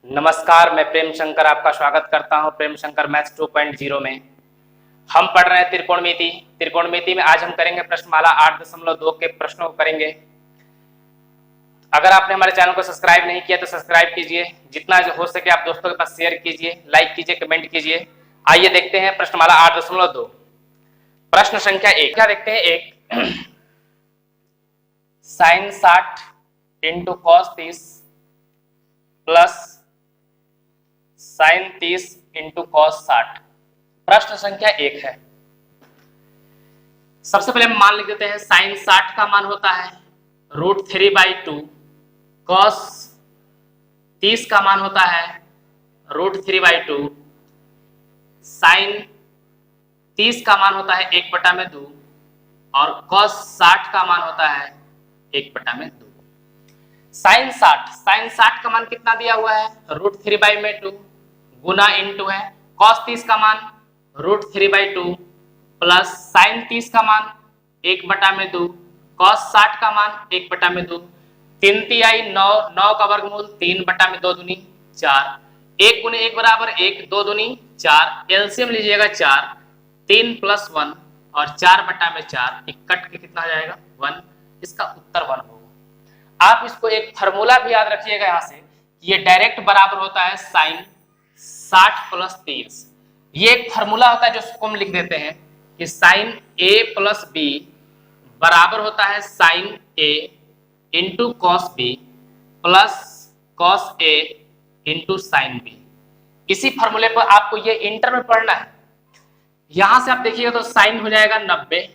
नमस्कार, मैं प्रेम शंकर आपका स्वागत करता हूं प्रेम शंकर मैथ्स 2.0 में। हम पढ़ रहे हैं त्रिकोणमिति। त्रिकोणमिति में आज हम करेंगे प्रश्नमाला 8.2 के प्रश्नों को करेंगे। अगर आपने हमारे चैनल को सब्सक्राइब नहीं किया तो सब्सक्राइब कीजिए, जितना हो सके आप दोस्तों के पास शेयर कीजिए, लाइक कीजिए, कमेंट कीजिए। आइए देखते हैं प्रश्नमाला 8.2। प्रश्न संख्या 1 क्या देखते हैं। एक sin 60 into cos 30 plus sin 30 into cos 60। प्रश्न संख्या 1 है। सबसे पहले हम मान लिख देते हैं sin 60 का मान होता है √3/2, cos 30 का मान होता है √3/2, sin 30 का मान होता है 1/2 और cos 60 का मान होता है 1/2। sin 60 का मान कितना दिया हुआ है √3/2 गुना इंटू है cos 30 का मान √3/2 प्लस sin 30 का मान 1/2 cos 60 का मान 1/2। 3 तिहाई 9, 9 का वर्गमूल 3/2 दूनी 4, 1 गुने 1 बराबर 1, 2 दूनी 4, एलसीएम लीजिएगा 4, 3 + 1 और 4/4 कट के कितना हो जाएगा 1। इसका उत्तर 1 होगा। आप इसको एक फार्मूला भी याद रखिएगा यहाँ से, ये डायरेक्ट बराबर होता है sin 60 + 30। ये एक फार्मूला होता है जो हम लिख देते हैं कि sin A + B बराबर होता है sin A into cos B plus cos A into sin B। इसी फार्मूले पर आपको ये इंटर में पढ़ना है। यहां से आप देखिएगा तो sin हो जाएगा 90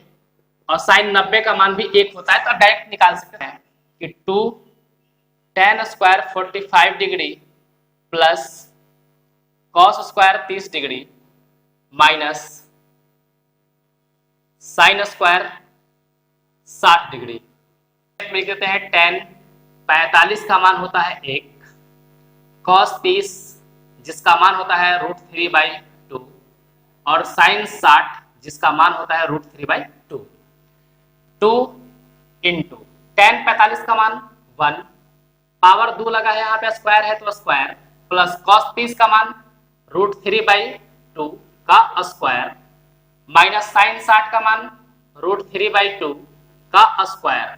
और sin 90 का मान भी 1 होता है, तो आप डायरेक्ट निकाल सकते हैं कि 2 tan square 45 degree plus cos square 30 degree minus sin square 60 degree. लिख देते हैं tan 45 का मान होता है 1, cos 30 जिसका मान होता है √3/2 और sin 60 जिसका मान होता है √3/2। 2 इंटू tan 45 का मान 1, पावर 2 लगा है यहाँ पे, स्क्वायर है तो स्क्वायर, प्लस cos 30 का मान √3/2 का स्क्वायर माइनस sin 60 का मान √3/2 का स्क्वायर।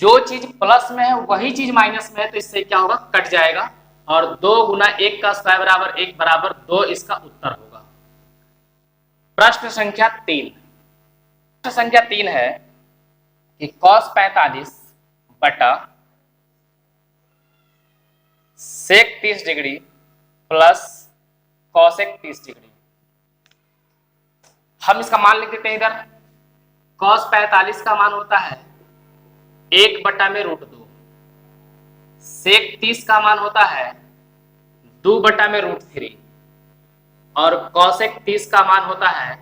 जो चीज प्लस में है वही चीज माइनस में है, तो इससे क्या होगा कट जाएगा और 2 गुना 1 का स्क्वायर बराबर 1 बराबर 2 इसका उत्तर होगा। प्रश्न संख्या 3। प्रश्न संख्या 3 है कि cos 45 बटा sec 30 degree plus cosec 30 degree. हम इसका मान लिख देते हैं इधर। cos 45 का मान होता है 1/√2, sec 30 का मान होता है 2/√3 और cosec 30 का मान होता है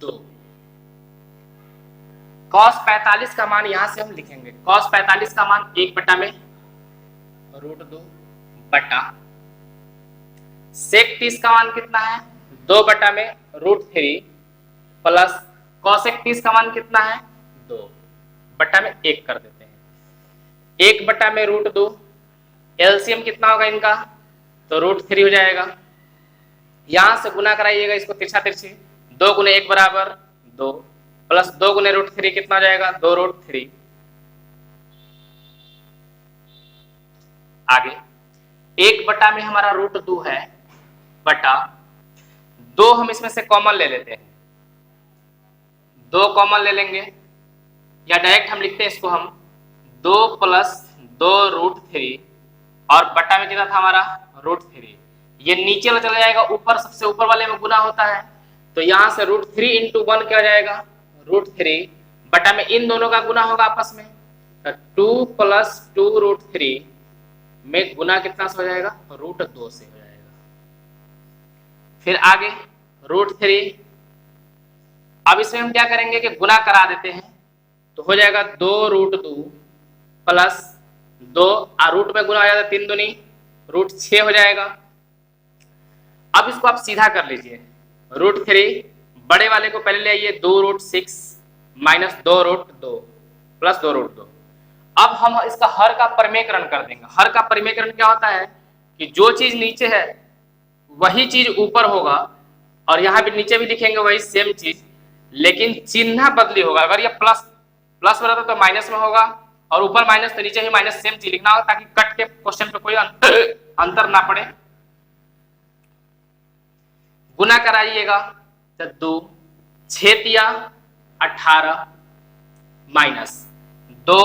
2। cos 45 का मान यहां से हम लिखेंगे, cos 45 का मान 1/√2 बटा sec 30 का मान कितना है 2/√3 प्लस cosec 30 का मान कितना है 2/1 कर देते हैं। 1/√2 एलसीएम कितना होगा इनका तो √3 हो जाएगा। यहां से गुना कराइएगा इसको तिरछा तिरछी, 2 गुने 1 बराबर 2 प्लस 2 गुने √3 कितना हो जाएगा 2√3। आगे 1 में हमारा √2 है बटा 2, हम इसमें से कॉमन ले लेते हैं, 2 कॉमन ले लेंगे या डायरेक्ट हम लिखते हैं इसको हम 2 + 2√3 और बटा में कितना था हमारा √3। ये नीचे में चला जाएगा, ऊपर सबसे ऊपर वाले में गुना होता है, तो यहां से √3 × 1 क्या हो जाएगा √3 बटा में इन दोनों का गुना होगा आपस में, तो 2 + 2√3 में गुना कितना से हो जाएगा √2 से हो जाएगा। फिर आगे √3, अब इसमें हम क्या करेंगे कि गुना करा देते हैं, तो हो जाएगा 2√2 प्लस 2 रूट में गुना हो जाएगा 3 दूनी √6 हो जाएगा। अब इसको आप सीधा कर लीजिए, √3 बड़े वाले को पहले ले आइए 2√6 माइनस 2√2 प्लस 2√2। अब हम इसका हर का परिमेयकरण कर देंगे। हर का परिमेयकरण क्या होता है कि जो चीज नीचे है वही चीज ऊपर होगा, और यहाँ भी नीचे भी लिखेंगे वही सेम चीज, लेकिन चिन्ह बदली होगा। अगर ये प्लस प्लस में रहता तो माइनस में होगा, और ऊपर माइनस तो नीचे भी माइनस, सेम चीज लिखना होगा ताकि कट के क्वेश्चन पे कोई अंतर ना पड़े। गुना कराइएगा तो 2 6 18 माइनस 2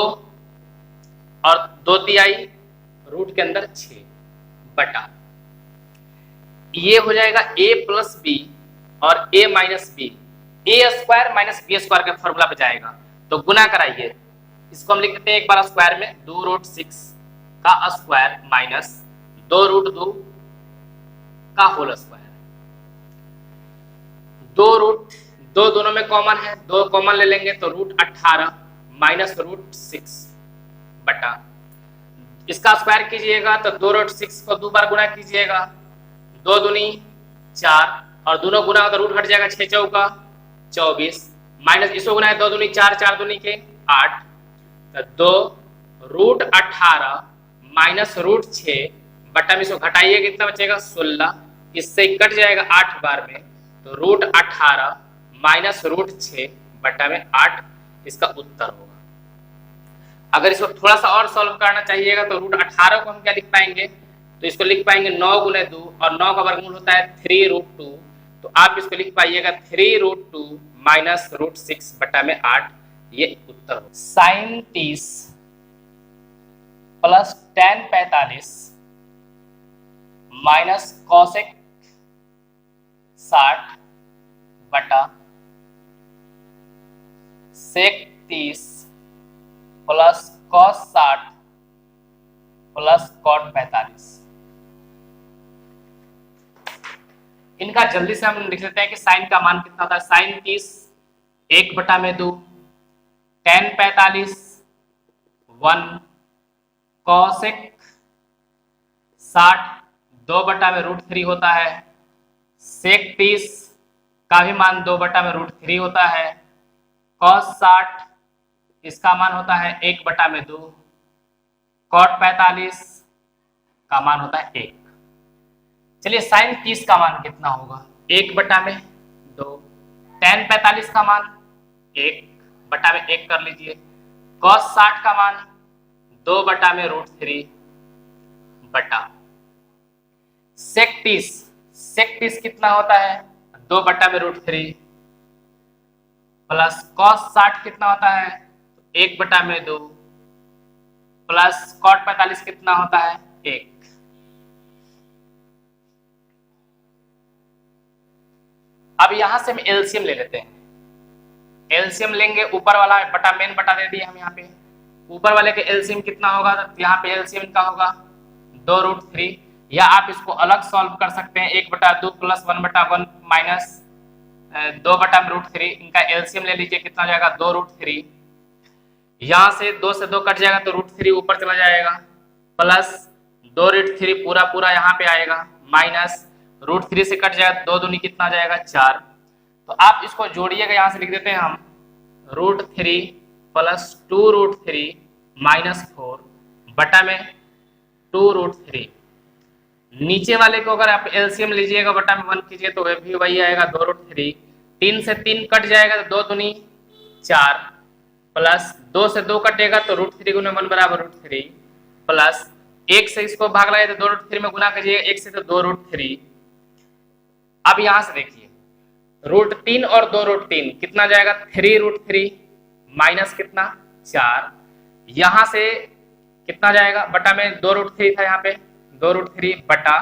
और 2 तिहाई रूट के अंदर 6 बटा, ये हो जाएगा a प्लस बी और a minus B, A square minus B square के फॉर्मूला पे जाएगा। तो गुना कराइए, इसको हम लिख देते हैं एक बार स्क्वायर में, 2 रूट 6 का स्क्वायर माइनस 2 रूट 2 का होल स्क्वायर। 2 रूट 2 दोनों में कॉमन है, 2 कॉमन ले लेंगे तो रूट 18 माइनस रूट 6 बटा, इसका स्क्वायर कीजिएगा तो 2 रूट 6 को 2 बार गुना कीजिएगा, 2 दूनी 4 और दोनों गुना तो रूट हट जाएगा, 6 चौका 24 माइनस इसको गुना है 2 दूनी 4 4 दूनी के 8, तो 2 रूट 18 माइनस रूट 6 बटा में इसको घटाइए कितना बचेगा 16, इससे कट जाएगा 8 बार में, तो रूट 18 माइनस रूट 6 बटा में 8 इसका उत्तर होगा। अगर इसको थोड़ा सा और सॉल्व करना चाहिएगा तो रूट 18 को हम क्या लिख पाएंगे, तो इसको लिख पाएंगे 9 गुने 2 और 9 का वर्गमूल होता है 3 रूट 2, तो आप इसको लिख पाइएगा 3 रूट 2 माइनस रूट 6 बटा में 8, ये उत्तर हो। Sine 30 plus tan 45 minus cosec 60 बटा sec 30 plus cos 60 plus cot 45। इनका जल्दी से हम लिख लेते हैं कि साइन का मान कितना होता है। साइन 30 1 बटा में 2, tan 45 1, कॉसेक 60 2 बटा में रूट 3 होता है, सेक 30 का भी मान 2 बटा में रूट 3 होता है, कॉस 60 इसका मान होता है 1 बटा में 2, कॉट 45 का मान होता है 1। चलिए साइन 30 का मान कितना होगा, 1 बटा में 2, tan 45 का मान 1 बटा में 1 कर लीजिए, कॉस 60 का मान 2 बटा में रूट 3 बटा सेक 30 कितना होता है 2 बटा में रूट 3 प्लस कॉस 60 कितना होता है 1 बटा में 2 प्लस कॉट 45 कितना होता है 1। अब यहां से हम एलसीएम ले लेते हैं, एलसीएम लेंगे, ऊपर वाला बटा मेन बटा दे दिए हम यहाँ पे, ऊपर वाले के एलसीएम कितना होगा, तो यहाँ पे एलसीएम का होगा 2 रूट 3, या आप इसको अलग सॉल्व कर सकते हैं 1 बटा 2 प्लस 1 बटा 1 माइनस 2 बटा में रूट 3, इनका एलसीएम ले लीजिए कितना जाएगा 2 रूट 3, यहाँ से 2 से 2 कट जाएगा तो रूट 3 ऊपर चला जाएगा, प्लस 2 रूट 3 पूरा पूरा यहाँ पे आएगा, माइनस रूट 3 से कट जाएगा 2 दूनी कितना जाएगा 4, तो आप इसको जोड़िएगा, यहाँ से लिख देते हैं हम रूट 3 प्लस 2 रूट 3 माइनस 4 बटा में 2 रूट 3, नीचे वाले को अगर आप एलसीएम लीजिएगा बटा में 1 कीजिए तो वह भी वही आएगा 2 रूट 3, 3 से 3 कट जाएगा तो 2 दूनी 4, प्लस 2 से 2 कटेगा तो रूट 3 गुना 1 बराबर रूट 3, प्लस 1 से इसको भाग लगाए तो 2 रूट 3 में गुना कीजिए 1 से तो 2 रूट 3। अब यहां से देखिए रूट 3 और 2 रूट 3 कितना जाएगा 3 रूट 3 माइनस कितना 4, यहां से कितना जाएगा बटा में 2 रूट 3 था, यहाँ पे 2 रूट 3 बटा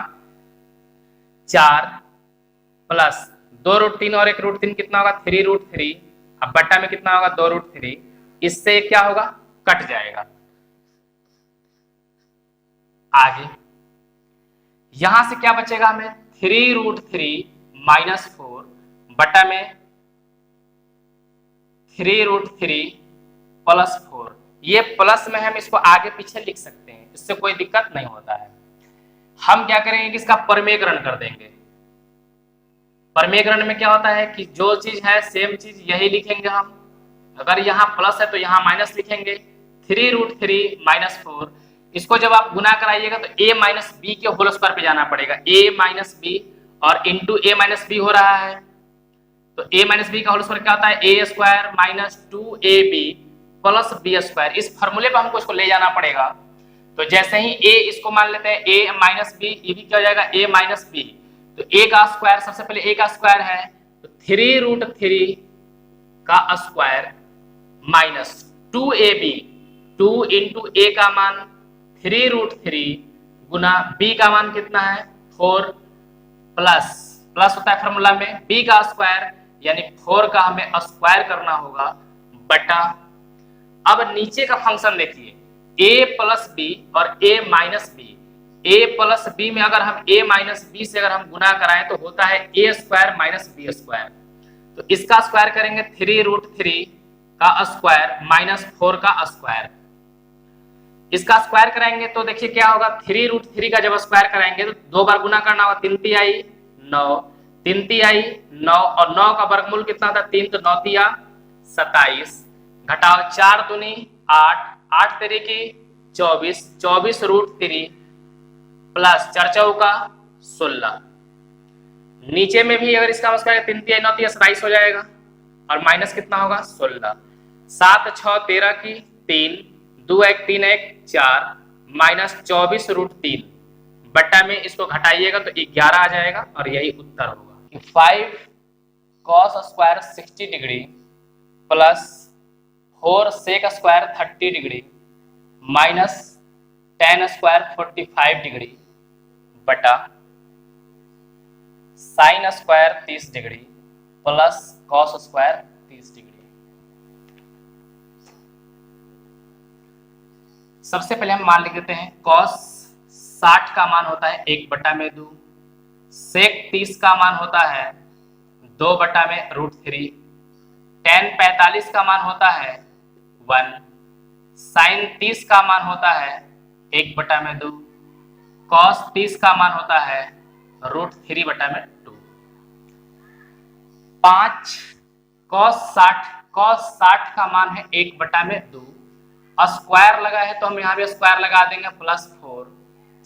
4 प्लस 2 रूट 3 और 1 रूट 3 कितना होगा 3 रूट 3, अब बटा में कितना होगा 2 रूट 3, इससे क्या होगा कट जाएगा। आगे यहां से क्या बचेगा हमें 3 रूट 3 माइनस 4 बटा में 3 रूट 3 प्लस 4, ये प्लस में हम इसको आगे पीछे लिख सकते हैं, इससे कोई दिक्कत नहीं होता है। हम क्या करेंगे कि इसका परिमेयकरण कर देंगे। परिमेयकरण में क्या होता है कि जो चीज है सेम चीज यही लिखेंगे हम, अगर यहाँ प्लस है तो यहाँ माइनस लिखेंगे, 3√3 - 4। इसको जब आप गुना कराइएगा तो a माइनस बी के होल स्क्वायर पे जाना पड़ेगा। a माइनस बी और इंटू a माइनस बी हो रहा है, तो a माइनस बी का होल स्क्वायर क्या होता है, a square minus 2ab plus B square. इस फॉर्मूले पर हमको इसको ले जाना पड़ेगा। तो जैसे ही a इसको मान लेते हैं a माइनस बी, ये भी क्या हो जाएगा a माइनस बी। तो a का स्क्वायर, सबसे पहले a का स्क्वायर है तो 3√3 का square minus 2ab, 2 into a का मान 3√3 गुना b का मान कितना है 4 प्लस प्लस होता है फॉर्मूला में b का स्क्वायर यानी 4 का हमें स्क्वायर करना होगा बटा। अब नीचे का फंक्शन देखिए a प्लस बी और a minus B. a plus B में अगर हम a माइनस बी से अगर हम गुना कराएं तो होता है a square minus B square. तो इसका स्क्वायर करेंगे 3√3 का स्क्वायर माइनस 4 का स्क्वायर। इसका स्क्वायर कराएंगे तो देखिए क्या होगा, 3√3 का जब स्क्वायर कराएंगे तो 2 बार गुना करना होगा, 3 तिहाई 9, 3 तिहाई 9 और 9 का वर्गमूल कितना था 3, तो 9 तिया 27 घटाओ 4 दूनी 8, 8 तिरिकी 24, 24√3 प्लस 4 चौका 16। नीचे में भी अगर इसका स्क्वायर 3 तिहाई 9 तिया 27 हो जाएगा और माइनस कितना होगा 16, 7 6 13 की 3, 2 1 3 1 4 माइनस 24√3 बट्टा में इसको घटाइएगा तो 11 आ जाएगा और यही उत्तर होगा। 5 cos square 60 degree plus 4 sec square 30 degree minus tan square 45 degree बटा sin square 30 degree plus cos square 30 degree. सबसे पहले हम मान लिख देते हैं cos 60 का मान होता है 1/2, sec 30 का मान होता है 2/√3, tan 45 का मान होता है 1, sin 30 का मान होता है 1/2, cos 30 का मान होता है √3/2। 5 cos 60 का मान है 1/2, स्क्वायर लगा है तो हम यहाँ भी स्क्वायर लगा देंगे प्लस 4,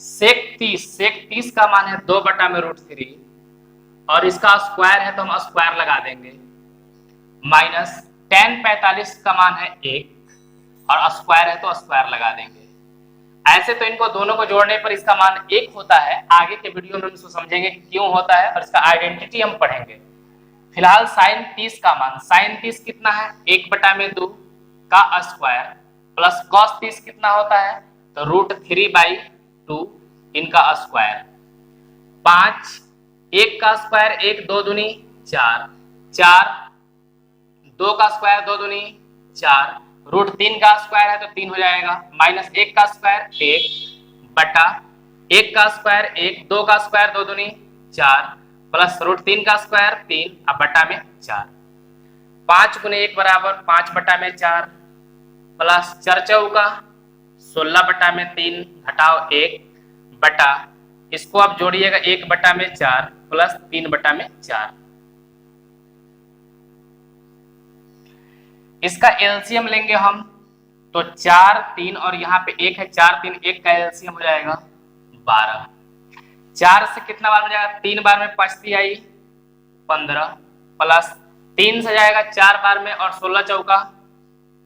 sec 30 का मान है 2/√3 और इसका स्क्वायर है तो हम स्क्वायर लगा देंगे माइनस tan 45 का मान है 1 और स्क्वायर है तो स्क्वायर लगा देंगे। ऐसे तो इनको दोनों को जोड़ने पर इसका मान 1 होता है। आगे के वीडियो में हम इसको समझेंगे क्यों होता है और इसका आइडेंटिटी हम पढ़ेंगे। फिलहाल sin 30 का मान, sin 30 कितना है 1/2 का स्क्वायर प्लस cos 30 कितना होता है तो √3/2 इनका स्क्वायर। 5 1 का स्क्वायर 1 2 दूनी 4, 4 2 का स्क्वायर 2 दूनी 4, √3 का स्क्वायर है तो 3 हो जाएगा माइनस 1 का स्क्वायर 1 बटा 1 का स्क्वायर 1, 2 का स्क्वायर 2 दूनी 4 प्लस √3 का स्क्वायर 3 अब बटा में 4। 5 गुने 1 बराबर 5/4 प्लस 4 चौका 16/3 घटाओ 1 बटा इसको आप जोड़िएगा 1/4 प्लस 3/4। इसका एलसीएम लेंगे हम तो 4 3 और यहाँ पे 1 है, 4 3 1 का एलसीएम हो जाएगा 12। 4 से कितना बार में जाएगा 3 बार में 5 तिहाई 15 प्लस 3 से जाएगा 4 बार में और 16 चौका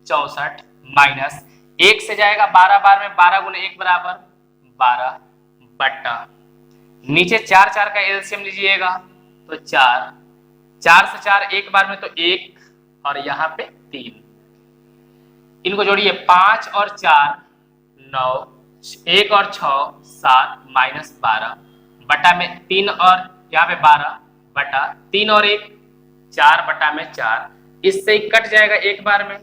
64 माइनस 1 से जाएगा 12 बार में, 12 गुने 1 बराबर 12 बट्टा नीचे 4 4 का एलसीएम लीजिएगा तो 4 4 से 4 1 बार में तो 1 और यहाँ पे 3। इनको जोड़िए 5 और 4 9, 1 और 6 7 माइनस 12 बटा में 3 और यहाँ पे 12 बटा 3 और 1 4/4। इससे ही कट जाएगा 1 बार में,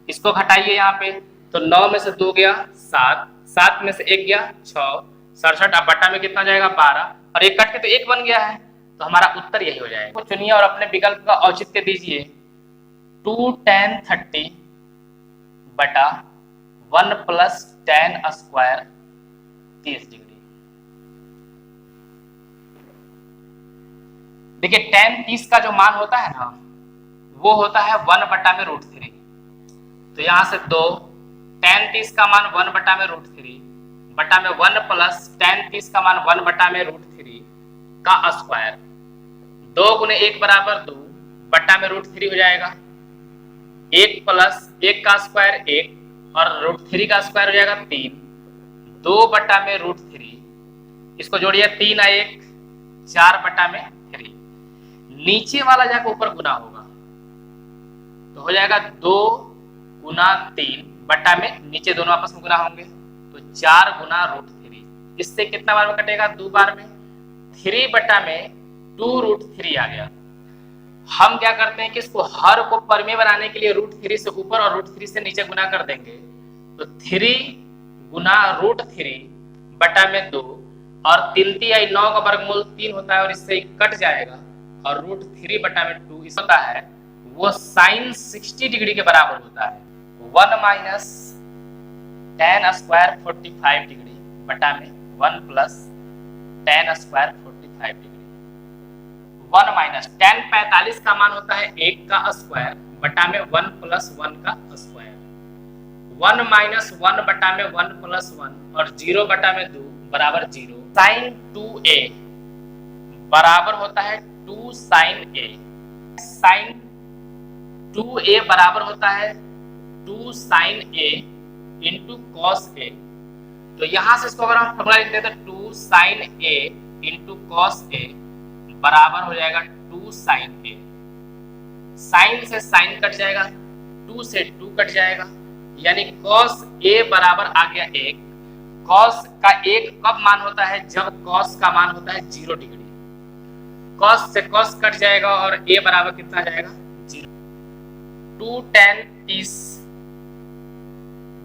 इसको घटाइए यहाँ पे तो 9 में से 2 गया 7, 7 में से 1 गया 6, 67 अब बटा में कितना जाएगा 12 और 1 कट के तो 1 बन गया है तो हमारा उत्तर यही हो जाएगा। तो चुनिए और अपने विकल्प का औचित्य दीजिए। 2 tan 30 बटा 1 प्लस tan स्क्वायर 30 डिग्री। देखिए tan 30 का जो मान होता है ना वो होता है 1/√3। तो यहां से 2 tan 30 का मान 1/√3 बटा में 1 प्लस tan 30 का मान 1/√3 का स्क्वायर। 2 गुने 1 बराबर 2 बटा में √3 हो जाएगा। 1 प्लस 1 का स्क्वायर 1 और √3 का स्क्वायर हो जाएगा 3। 2 बटा में √3, इसको जोड़िए 3 और 1 4 बटा में 3। नीचे वाला जाकर ऊपर गुना होगा तो हो जाएगा 2 गुना 3 बटा में नीचे दोनों आपस में गुना होंगे तो 4 गुना √3। इससे कितना बार में कटेगा? 2 बार में। 3 बटा में 2√3 आ गया। हम क्या करते हैं कि इसको हर को परमे बनाने के लिए √3 से ऊपर और √3 से नीचे गुना कर देंगे तो 3 गुना √3 बटा में 2 और 3 3 9 का वर्गमूल 3 होता है और इससे कट जाएगा और √3 बटा में 2 इस होता है वो sin 60 डिग्री के बराबर होता है। 1 माइनस tan स्क्वायर 45 डिग्री बटा में 1 plus tan square 45 degree. 1 minus tan 45 का मान होता है 1 का स्क्वायर बटा में 1 प्लस 1 का स्क्वायर। 1 माइनस 1 बटा में 1 प्लस 1 और 0 बटा में 2 बराबर 0। sin 2a बराबर होता है 2 sin a। sin 2a बराबर होता है 2 sin a into cos a। तो यहां से इसको अगर हम फॉर्मूला लिखते हैं तो 2 sin a into cos a बराबर हो जाएगा 2 sin a। sin से sin कट जाएगा, 2 से 2 कट जाएगा, यानी cos a बराबर आ गया 1। cos का 1 कब मान होता है? जब cos का मान होता है 0 डिग्री। cos से cos कट जाएगा और a बराबर कितना आ जाएगा? 0। 2 tan 30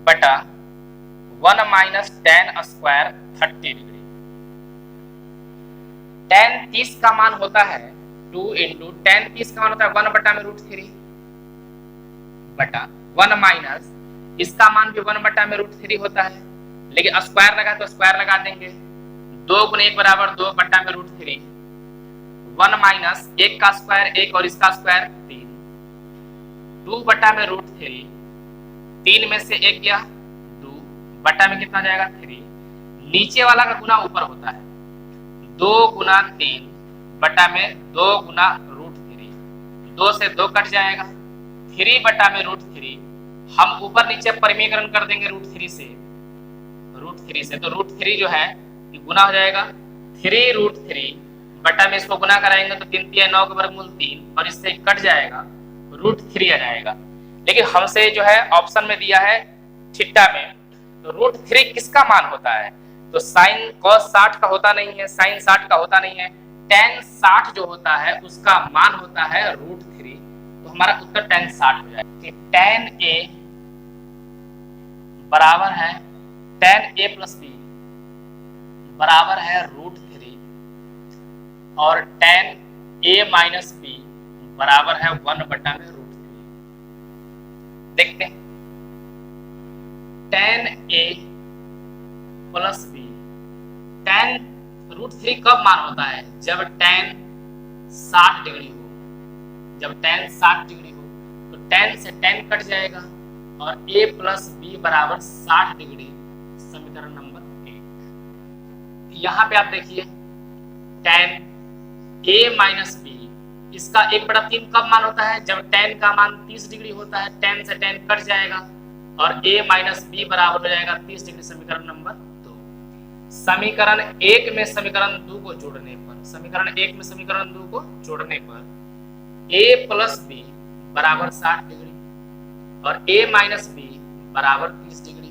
बटा 1 minus tan square 30 degree. tan 30 का मान होता है 2 इंटू tan 30 का मान होता है 1 बटा में √3 बटा 1 माइनस इसका मान भी 1 बटा में √3 होता है, लेकिन स्क्वायर लगा तो स्क्वायर लगा देंगे। 2 गुने 1 बराबर 2 बटा में √3। 1 माइनस 1 का स्क्वायर 1 और इसका स्क्वायर 3। 2 बटा में √3, 3 में से 1 गया 2 बटा में कितना जाएगा? 3। नीचे वाला का गुना ऊपर होता है 2 गुना 3 बटा में 2 गुना √3। 2 से 2 कट जाएगा, 3 बटा में √3 हम ऊपर नीचे परिमीकरण कर देंगे √3 से तो √3 जो है गुना हो जाएगा 3√3 बटा में इसको गुना कराएंगे तो 3 3 9 का वर्गमूल 3 और इससे कट जाएगा √3 आ जाएगा। लेकिन हमसे जो है ऑप्शन में दिया है थीटा में, तो √3 किसका मान होता है? तो sin cos 60 का होता नहीं है, sin 60 का होता नहीं है, tan 60 जो होता है उसका मान होता है √3। तो हमारा उत्तर tan 60 हो जाएगा कि tan a बराबर है tan a प्लस b बराबर है √3 और tan a माइनस b बराबर है 1 बटा में √3। देखते हैं tan a plus b। tan √3 कब मान होता है? जब tan 60 डिग्री हो। जब tan 60 डिग्री हो तो tan से tan कट जाएगा और a प्लस b बराबर 60 डिग्री, समीकरण नंबर 1। यहाँ पे आप देखिए tan a माइनस b, इसका 1/3 कब मान होता है? जब tan का मान 30 डिग्री होता है, tan से tan कट जाएगा और a माइनस b बराबर हो जाएगा 30 डिग्री, समीकरण नंबर 2। समीकरण 1 में समीकरण 2 को जोड़ने पर, समीकरण 1 में समीकरण 2 को जोड़ने पर a प्लस b बराबर 60 डिग्री और a माइनस b बराबर 30 डिग्री।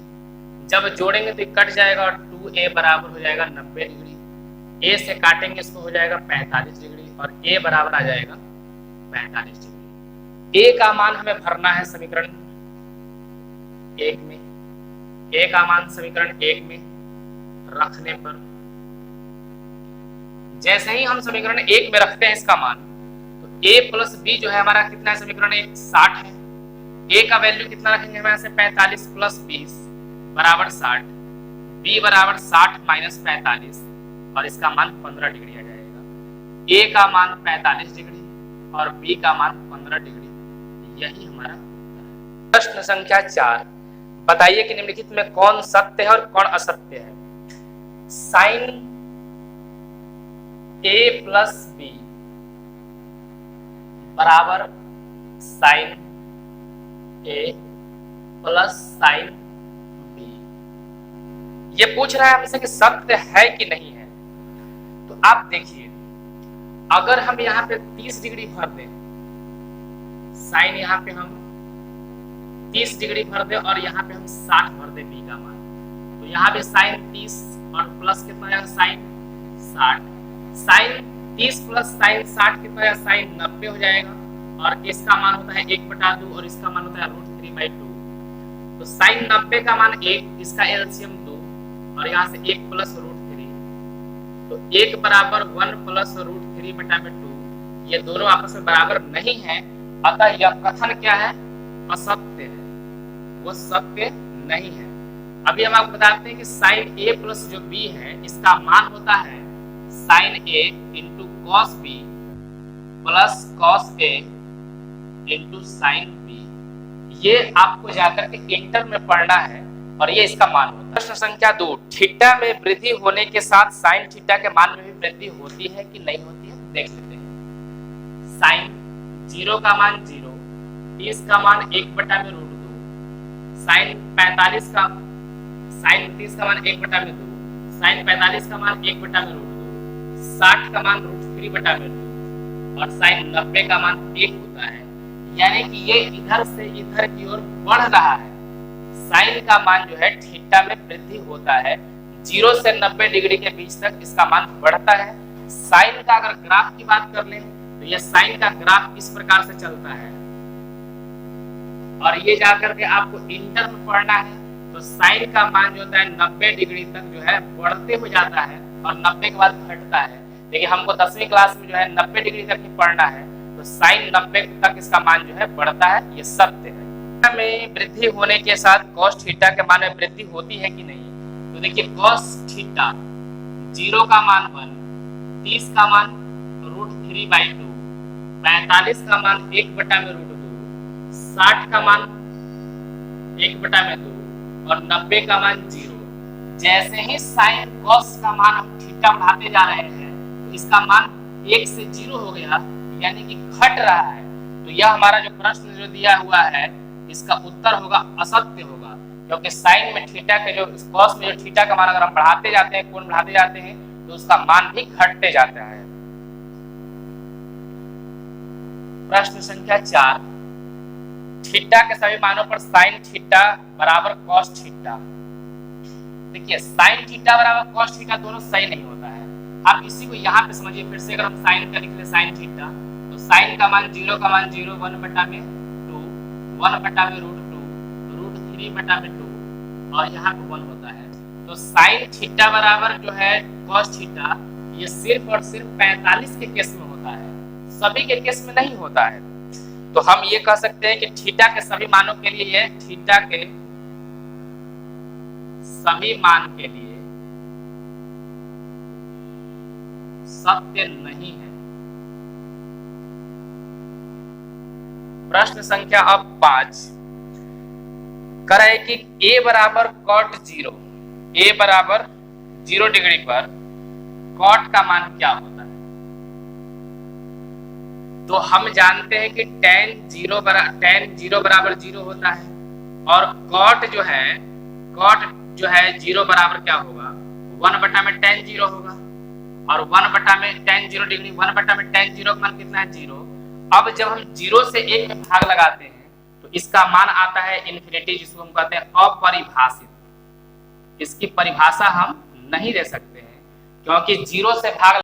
जब जोड़ेंगे तो कट जाएगा और 2a बराबर हो जाएगा 90 डिग्री। a से काटेंगे इसको हो जाएगा 45 डिग्री और a बराबर आ जाएगा 45 डिग्री। a का मान हमें भरना है समीकरण 1 में। a का मान समीकरण 1 में रखने पर, जैसे ही हम समीकरण 1 में रखते हैं इसका मान, तो a प्लस b जो है हमारा कितना है? समीकरण 1 60 है। a का वैल्यू कितना रखेंगे हमारे से? 45 प्लस 20 बराबर 60। b बराबर 60 माइनस 45 और इसका मान 15 डिग्री आ जाएगा। a का मान 45 डिग्री और b का मान 15 डिग्री। यही हमारा उत्तर है। प्रश्न संख्या 4, बताइए कि निम्नलिखित में कौन सत्य है और कौन असत्य है। साइन ए प्लस बी बराबर sign A plus sign B, ये पूछ रहा है हमसे कि सत्य है कि नहीं है। तो आप देखिए, अगर हम यहाँ पे 30 डिग्री भर दें, साइन यहाँ पे हम 30 डिग्री भर दें और यहाँ पे हम 60 भर दें बी का मान, तो यहाँ पे साइन 30 और प्लस कितना है साइन 60, साइन 30 प्लस साइन 60 कितना है साइन 90 हो जाएगा, और इसका मान होता है 1/2 और इसका मान होता है √3/2। तो साइन 90 का मान 1, इसका एलसीएम 2 और यहाँ से 1 प्लस √3, तो 1 बराबर 1 प्लस √3/2, ये दोनों आपस में बराबर नहीं है, अतः यह कथन क्या है, असत्य है, वो सत्य नहीं है। अभी हम आपको बताते हैं कि साइन ए प्लस जो बी है इसका मान होता है sine A into cos B plus cos A into sine B. ये आपको जाकर के इंटर में पढ़ना है और ये इसका मान होता है। प्रश्न संख्या 2, थीटा में वृद्धि होने के साथ साइन थीटा के मान में भी वृद्धि होती है कि नहीं होती है, देख लेते हैं। साइन 0 का मान 0, 30 का मान 1/√2, साइन 30 का मान 1/2, साइन 45 का मान 1/√2, 60 का मान √3/2 और साइन 90 का मान 1 होता है। यानी कि ये इधर से इधर की ओर बढ़ रहा है। साइन का मान जो है थीटा में वृद्धि होता है, 0 से 90 डिग्री के बीच तक इसका मान बढ़ता है। साइन का अगर ग्राफ की बात कर लें तो ये साइन का ग्राफ इस प्रकार से चलता है और ये जाकर के आपको इंटर में पढ़ना है। तो साइन का मान जो होता है 90 डिग्री तक जो है बढ़ते हो जाता है और 90 के बाद घटता है। देखिए हमको 10वीं क्लास में जो है 90 डिग्री तक ही पढ़ना है, तो साइन 90 तक इसका मान जो है बढ़ता है, ये सत्य है। में वृद्धि होने के साथ कॉस थीटा के मान में वृद्धि होती है कि नहीं, तो देखिए कॉस थीटा 0 का मान 1, 30 का मान √3/2, 45 का मान 1/√2, 60 का मान 1/2 और 90 का मान 0। जैसे ही साइन कॉस का मान हम थीटा बढ़ाते जा रहे हैं तो इसका मान 1 से 0 हो गया, यानी कि घट रहा है। तो यह हमारा जो प्रश्न जो दिया हुआ है इसका उत्तर होगा असत्य होगा, क्योंकि साइन में थीटा के जो कॉस में जो थीटा का मान अगर हम बढ़ाते जाते हैं, कोण बढ़ाते जाते हैं, तो उसका मान भी घटते जाता है। प्रश्न संख्या 4, थीटा के सभी मानों पर साइन थीटा बराबर कॉस थीटा। देखिए साइन थीटा बराबर कॉस थीटा दोनों सही नहीं होता है। आप इसी को यहाँ पे समझिए फिर से, अगर हम साइन का लिख ले साइन थीटा, तो साइन का मान 0 का मान 0, 1/2, 1/√2, √3/2 और यहाँ पे 1 होता है। तो साइन थीटा बराबर जो है कॉस थीटा, ये सिर्फ और सिर्फ 45 के केस में होता है, सभी के केस में नहीं होता है। तो हम ये कह सकते हैं कि थीटा के सभी मानों के लिए, ये थीटा के सभी मान के लिए सत्य नहीं है। प्रश्न संख्या अब 5 कर है कि a बराबर cot 0, a बराबर 0 डिग्री पर cot का मान क्या होता है। तो हम जानते हैं कि tan 0 बराबर 0 होता है और cot जो है 0 बराबर क्या होगा, 1/tan 0 होगा और 1/tan 0 डिग्री, 1/tan 0 का मान कितना है 0। अब जब हम 0 से 1 में भाग लगाते हैं तो इसका मान आता है इन्फिनिटी, जिसको हम कहते हैं अपरिभाषित। इसकी परिभाषा हम नहीं दे सकते हैं क्योंकि 0 से भाग